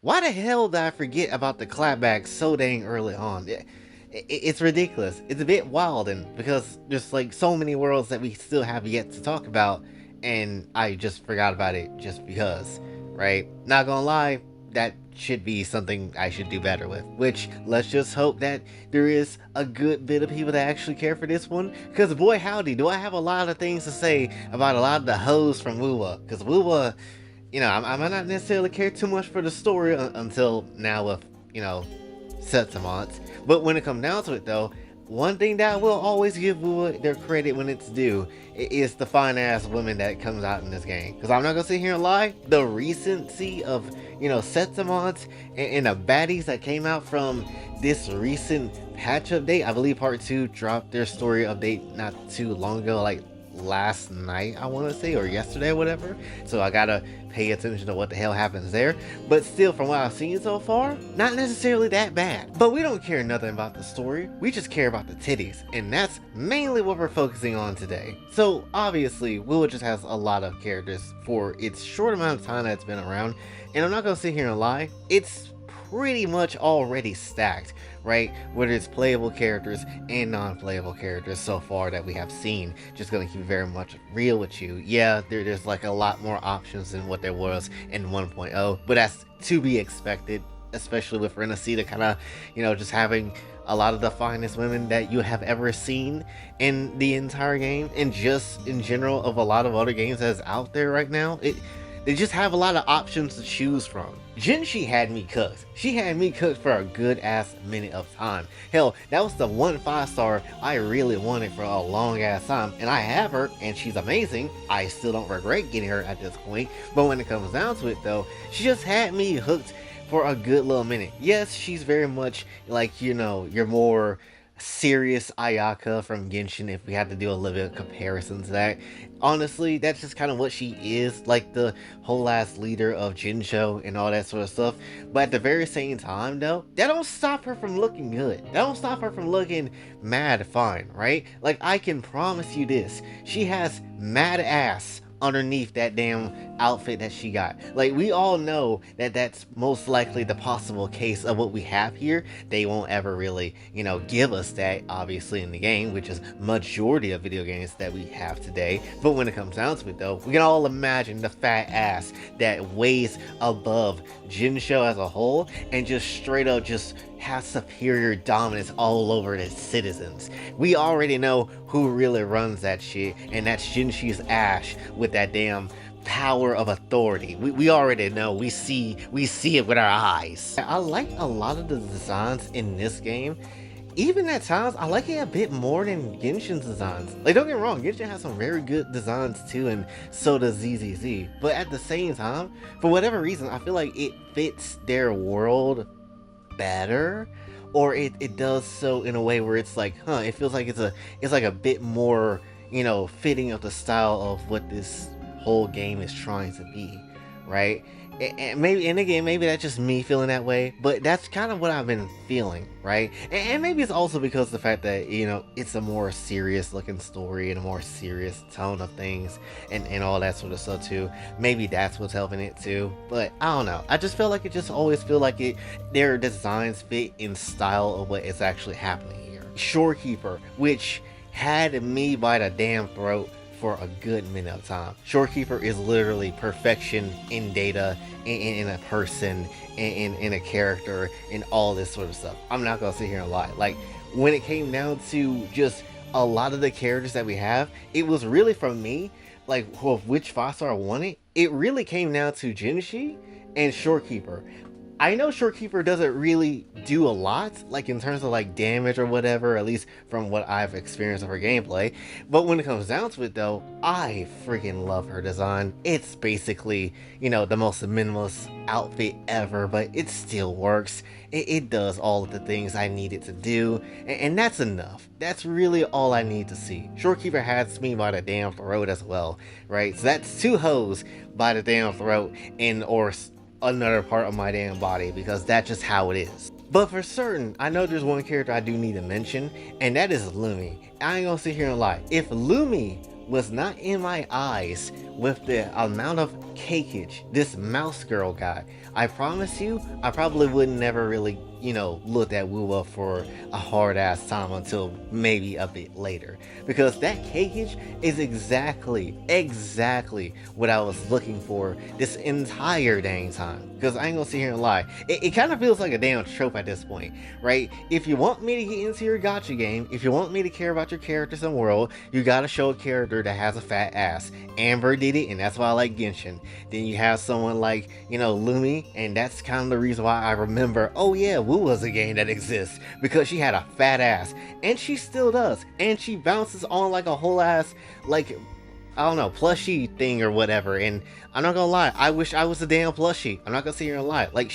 Why the hell did I forget about the ClapBack so dang early on? It's ridiculous. It's a bit wild, and because there's like so many worlds that we still have yet to talk about, and I just forgot about it just because, right? Not gonna lie, that should be something I should do better with. Which, let's just hope that there is a good bit of people that actually care for this one. Because boy howdy, do I have a lot of things to say about a lot of the hoes from Wuwa. Because Wuwa, I might not necessarily care too much for the story until now with, Setsamons. But when it comes down to it, though, one thing that I will always give Wuwa their credit when it's due is the fine ass women that comes out in this game. Because I'm not gonna sit here and lie, the recency of Setsamons and the baddies that came out from this recent patch update. I believe part 2 dropped their story update not too long ago, like last night, I want to say, or yesterday, or whatever. So I gotta pay attention to what the hell happens there. But still, from what I've seen so far, not necessarily that bad. But we don't care nothing about the story. We just care about the titties, and that's mainly what we're focusing on today. So obviously, Willow just has a lot of characters for its short amount of time that it's been around, and I'm not gonna sit here and lie. It's pretty much already stacked, right? Whether it's playable characters and non-playable characters so far that we have seen. Just gonna keep very much real with you. Yeah, there's like a lot more options than what there was in 1.0, but that's to be expected, especially with Renaissita kind of, just having a lot of the finest women that you have ever seen in the entire game, and just in general of a lot of other games that's out there right now. They just have a lot of options to choose from. Jinshi had me cooked. She had me cooked for a good ass minute of time. Hell, that was the one 5-star I really wanted for a long ass time, and I have her, and she's amazing. I still don't regret getting her at this point, but when it comes down to it though, she just had me hooked for a good little minute. Yes, she's very much like, your more serious Ayaka from Genshin, if we had to do a little bit of comparison to that. Honestly, that's just kind of what she is, like the whole ass leader of Jinsho and all that sort of stuff. But at the very same time, though, that don't stop her from looking good. That don't stop her from looking mad fine, right? Like, I can promise you this. She has mad ass underneath that damn outfit that she got. Like, we all know that that's most likely the possible case of what we have here. They won't ever really, give us that, obviously, in the game, which is majority of video games that we have today. But when it comes down to it, though, we can all imagine the fat ass that weighs above Jinsho as a whole and just straight up just has superior dominance all over its citizens. We already know who really runs that shit, and that's Jinshi's Ash with that damn power of authority. We already know. We see it with our eyes. I like a lot of the designs in this game. Even at times, I like it a bit more than Genshin's designs. Like, don't get me wrong, Genshin has some very good designs too, and so does ZZZ. But at the same time, for whatever reason, I feel like it fits their world better, or it does so in a way where it's like, it feels like it's like a bit more, fitting of the style of what this whole game is trying to be, right? And maybe, and again, maybe that's just me feeling that way, but that's kind of what I've been feeling, right? And maybe it's also because of the fact that, it's a more serious looking story and a more serious tone of things and all that sort of stuff too. Maybe that's what's helping it too, but I don't know. I just feel like it just always feel like their designs fit in style of what is actually happening here. Shorekeeper, which had me by the damn throat for a good minute of time. Shorekeeper is literally perfection in data, in a person, in a character, and all this sort of stuff. I'm not gonna sit here and lie. Like, when it came down to just a lot of the characters that we have, it was really, for me, like, which 5-star I wanted, it really came down to Jinshi and Shorekeeper. I know Shorekeeper doesn't really do a lot, like in terms of like damage or whatever, at least from what I've experienced of her gameplay. But when it comes down to it though, I freaking love her design. It's basically, the most minimalist outfit ever, but it still works. It does all of the things I need it to do, and that's enough. That's really all I need to see. Shorekeeper has me by the damn throat as well, right? So that's 2 hoes by the damn throat, or another part of my damn body, because that's just how it is. But for certain, I know there's one character I do need to mention, and that is Lumi. I ain't gonna sit here and lie. If Lumi was not in my eyes with the amount of cakeage this mouse girl got. I promise you, I probably would never really, looked at Wuwa for a hard ass time until maybe a bit later. Because that cakeage is exactly what I was looking for this entire dang time. Because I ain't gonna sit here and lie. It kind of feels like a damn trope at this point, right? If you want me to get into your gacha game, if you want me to care about your characters and world, you gotta show a character that has a fat ass. Amber did it, and that's why I like Genshin. Then you have someone like, Lumi, and that's kind of the reason why I remember, oh yeah, Wu was a game that exists, because she had a fat ass, and she still does, and she bounces on like a whole ass, like, I don't know, plushie thing or whatever, and I'm not gonna lie, I wish I was a damn plushie. I'm not gonna sit here and lie. Like,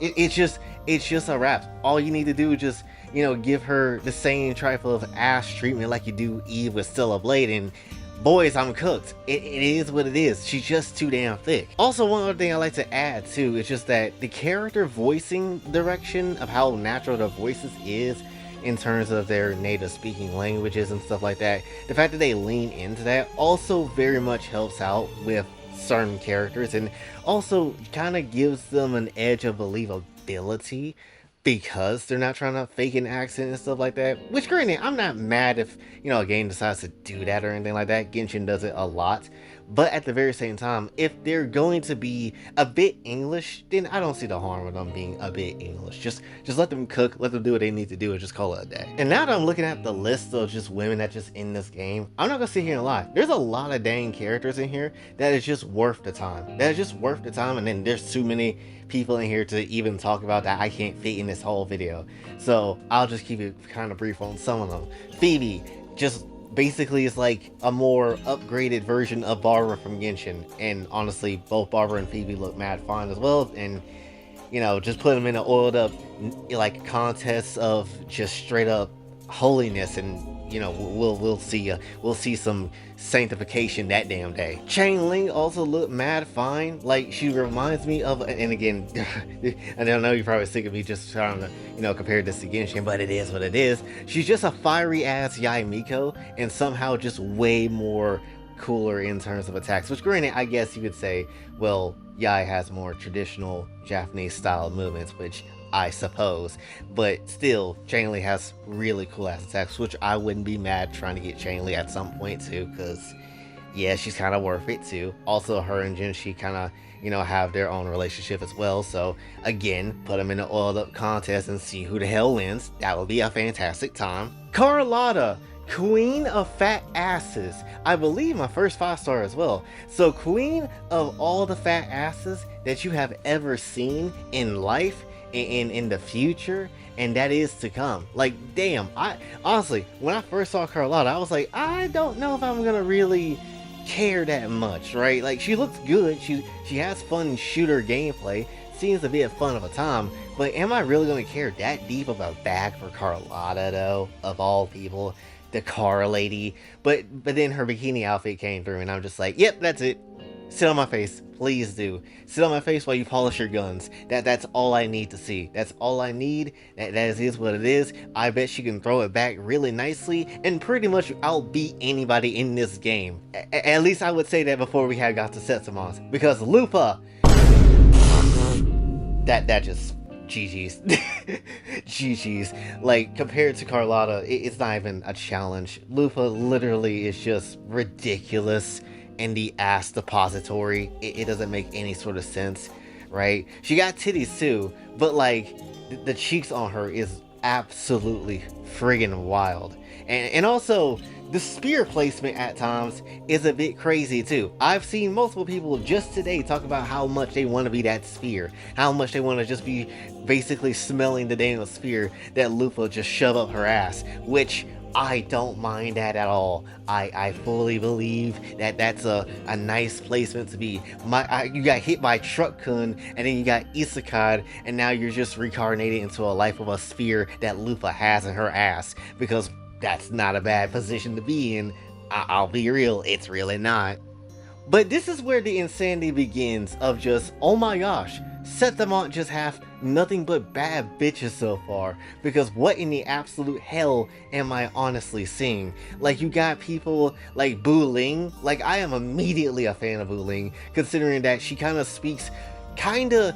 it's just a wrap. All you need to do is just, give her the same trifle of ass treatment like you do Eve with Stella Blade, and boys, I'm cooked. It is what it is. She's just too damn thick. Also, one other thing I like to add too is just that the character voicing direction of how natural the voices is in terms of their native speaking languages and stuff like that. The fact that they lean into that also very much helps out with certain characters, and also kind of gives them an edge of believability because they're not trying to fake an accent and stuff like that. Which, granted, I'm not mad if, a game decides to do that or anything like that. Genshin does it a lot. But at the very same time, if they're going to be a bit English, then I don't see the harm with them being a bit English. Just let them cook, let them do what they need to do, and just call it a day. And now that I'm looking at the list of just women that just in this game, I'm not gonna sit here and lie. There's a lot of dang characters in here that is just worth the time. That is just worth the time, and then there's too many people in here to even talk about that I can't fit in this whole video. So I'll just keep it kind of brief on some of them. Phoebe, just basically is like a more upgraded version of Barbara from Genshin, and honestly both Barbara and Phoebe look mad fine as well, and just put them in an oiled up like contest of just straight up holiness, and we'll see some sanctification that damn day. Chain Ling also looked mad fine. Like, she reminds me of, and again, I don't know, you're probably sick of me just trying to compare this to Genshin, but it is what it is. She's just a fiery ass Yae Miko, and somehow just way more cooler in terms of attacks, which, granted, I guess you could say, well, Yae has more traditional Japanese style movements, which I suppose, but still, Chain Ling has really cool ass attacks, which I wouldn't be mad trying to get Chain Ling at some point too, because yeah, she's kind of worth it too. Also, her and Jinshi kind of have their own relationship as well, so again, put them in an oiled up contest and see who the hell wins. That would be a fantastic time. Carlotta, Queen of Fat Asses. I believe my first 5-star as well. So queen of all the fat asses that you have ever seen in life, in the future, and that is to come. Like, damn, I honestly, when I first saw Carlotta, I was like, I don't know if I'm gonna really care that much, right? Like, she looks good, she has fun shooter gameplay, seems to be a fun of a time, but am I really gonna care that deep of a bag for Carlotta though, of all people? The car lady. But then her bikini outfit came through, and I'm just like, yep, that's it. Sit on my face, please do. Sit on my face while you polish your guns. That's all I need to see. That's all I need. That is what it is. I bet she can throw it back really nicely and pretty much outbeat anybody in this game. At least I would say that before we had got to Setsumon's, because Lupa, that just GG's. GG's. Like, compared to Carlotta, it's not even a challenge. Lupa literally is just ridiculous. And the ass depository, it doesn't make any sort of sense, right? She got titties too, but like, the cheeks on her is absolutely friggin' wild. And also, the spear placement at times is a bit crazy too. I've seen multiple people just today talk about how much they want to be that spear, how much they want to just be basically smelling the damn spear that Lupa just shove up her ass, which I don't mind that at all. I fully believe that that's a nice placement to be. You got hit by Truck-kun, and then you got Isekai, and now you're just reincarnated into a life of a spear that Lupa has in her ass, because that's not a bad position to be in. I'll be real, it's really not. But this is where the insanity begins of just, oh my gosh, Set them on just have nothing but bad bitches so far. Because what in the absolute hell am I honestly seeing? Like, you got people like Bu Ling. Like, I am immediately a fan of Bu Ling, considering that she kind of speaks kind of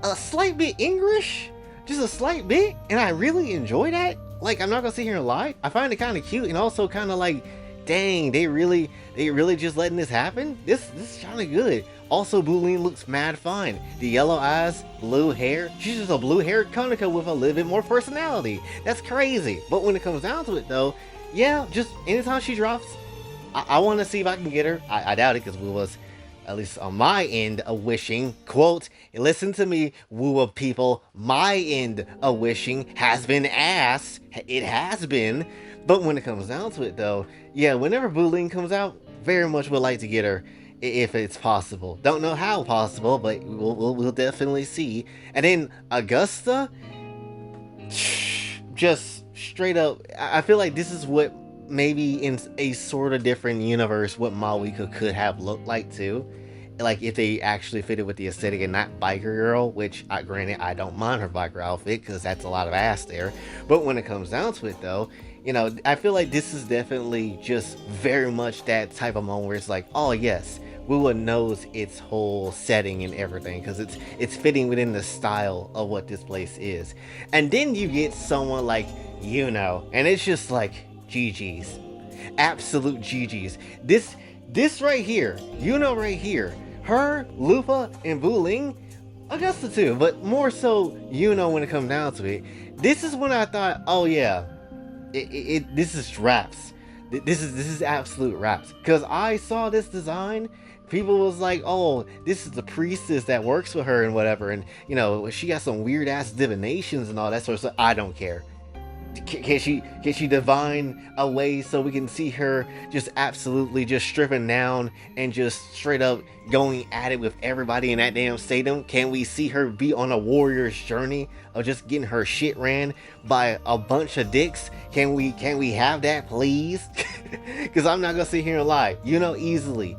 a slight bit English. Just a slight bit. And I really enjoy that. Like, I'm not gonna sit here and lie. I find it kind of cute and also kind of like, dang, they really just letting this happen? This is kind of good. Also, Bulene looks mad fine. The yellow eyes, blue hair. She's just a blue-haired Konako with a little bit more personality. That's crazy. But when it comes down to it, though, yeah, just anytime she drops, I want to see if I can get her. I doubt it, because we was, at least on my end of wishing, quote, listen to me, woo of people, my end of wishing has been ass. It has been. But when it comes down to it, though, yeah, whenever Bulene comes out, very much would like to get her if it's possible. Don't know how possible, but we'll definitely see. And then Augusta, just straight up, I feel like this is what maybe in a sort of different universe what Mawika could have looked like too. Like if they actually fitted with the aesthetic and not biker girl, which granted I don't mind her biker outfit because that's a lot of ass there. But when it comes down to it though, you know, I feel like this is definitely just very much that type of moment where it's like, oh yes, Wua knows its whole setting and everything because it's fitting within the style of what this place is. And then you get someone like Yuno, and it's just like GG's, absolute GG's. This right here, Yuno right here, her, Lupa, and Buling, Augusta too, but more so Yuno when it comes down to it. This is when I thought, oh yeah, this is raps. This is absolute raps. Because I saw this design, people was like, oh, this is the priestess that works with her and whatever, and you know, she got some weird ass divinations and all that sort of stuff. I don't care. Can she divine a way so we can see her just absolutely just stripping down and just straight up going at it with everybody in that damn stadium? Can we see her be on a warrior's journey of just getting her shit ran by a bunch of dicks? Can we have that, please? Because I'm not gonna sit here and lie. You know, easily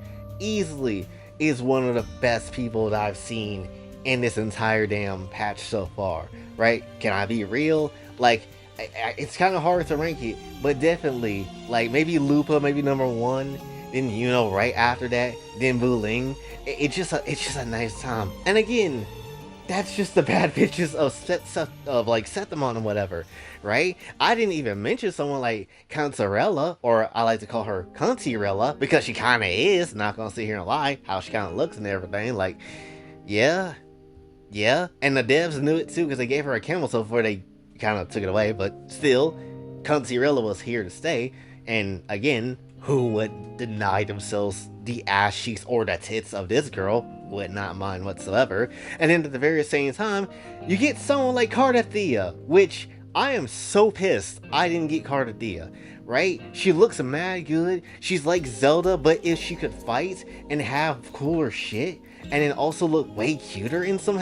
is one of the best people that I've seen in this entire damn patch so far. Right? Can I be real? Like, it's kind of hard to rank it, but definitely, like, maybe Lupa, maybe number one, then, you know, right after that, then Buling. It's just a nice time. And again, that's just the bad bitches of set them on and whatever, right? I didn't even mention someone like Cantarella, or I like to call her Cantirella, because she kind of is, not gonna sit here and lie, how she kind of looks and everything, like, yeah, and the devs knew it too, because they gave her a camel so before they kind of took it away, but still, Cantirella was here to stay. And again, who would deny themselves the ass cheeks or the tits of this girl? Would not mind whatsoever. And then at the very same time, you get someone like Cardathea, which I am so pissed I didn't get Cardathea, right? She looks mad good. She's like Zelda, but if she could fight and have cooler shit, and then also look way cuter in some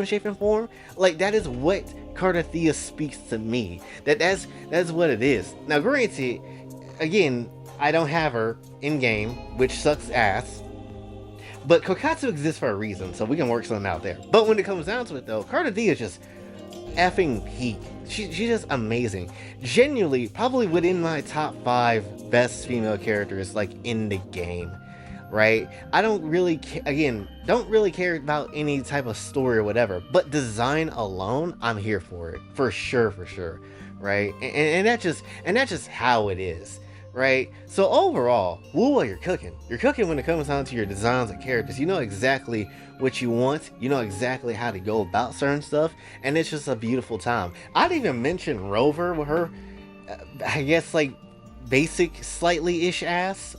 shape and form, like, that is what Cardathea speaks to me. That's what it is. Now granted, again, I don't have her in game, which sucks ass, but Kokatsu exists for a reason, so we can work something out there. But when it comes down to it though, Cardathea is just effing peak. She's just amazing. Genuinely, probably within my top 5 best female characters, like, in the game. Right? I don't really care about any type of story or whatever, but design alone, I'm here for it. For sure. Right? And that's just how it is. Right? So overall, Wuwa, you're cooking. You're cooking when it comes down to your designs and characters. You know exactly what you want. You know exactly how to go about certain stuff, and it's just a beautiful time. I'd even mention Rover with her, I guess, like, basic slightly ish ass.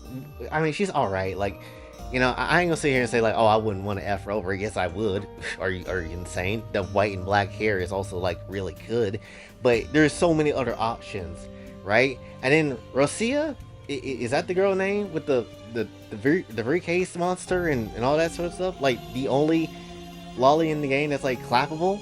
I mean, she's all right. Like, you know, I ain't gonna sit here and say like, oh, I wouldn't want to F her over. Yes, I would. Are you insane? The white and black hair is also like really good, but there's so many other options, right? And then Rosia, is that the girl name with the briefcase monster and all that sort of stuff? Like the only lolly in the game that's like clappable,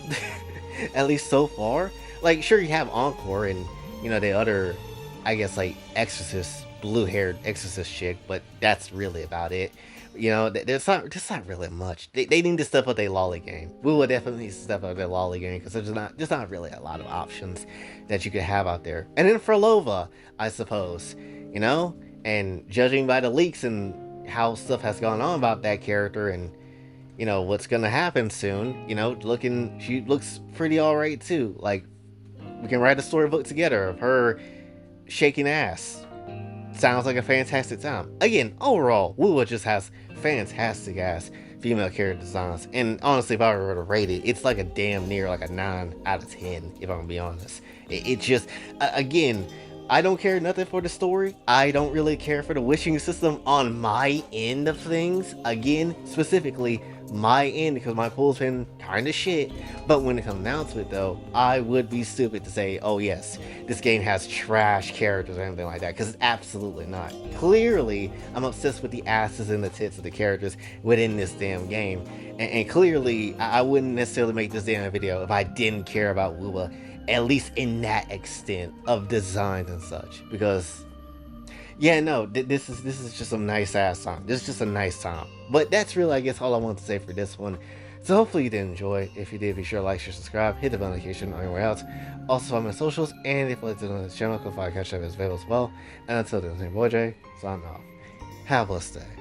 at least so far. Like, sure, you have Encore and, you know, the other, I guess, like, exorcist, blue-haired exorcist chick, but that's really about it. You know, there's not really much. They need to step up their lolly game. We will definitely step up their lolly game because there's not really a lot of options that you could have out there. And then for Lova, I suppose, you know, and judging by the leaks and how stuff has gone on about that character and you know what's gonna happen soon, you know, she looks pretty all right too. Like we can write a storybook together of her shaking ass. Sounds like a fantastic time. Again, overall, Wuwa just has fantastic ass female character designs. And honestly, if I were to rate it, it's like a damn near like a 9 out of 10, if I'm gonna be honest. It just, again, I don't care nothing for the story. I don't really care for the wishing system on my end of things. Again, specifically, my end, because my pool's been kind of shit. But when it comes down to it, though, I would be stupid to say, oh yes, this game has trash characters or anything like that, because it's absolutely not. Clearly, I'm obsessed with the asses and the tits of the characters within this damn game. And clearly, I wouldn't necessarily make this damn video if I didn't care about Wuba, at least in that extent of designs and such. Because yeah, no, this is just a nice ass time. This is just a nice time. But that's really, I guess, all I want to say for this one. So hopefully you did enjoy. If you did, be sure to like, share, subscribe, hit the bell notification on your way out. Also follow my socials, and if you like to do this channel, Kofi Gacha is available as well. And until then, I'm boy Jay, signing off. Have a blessed day.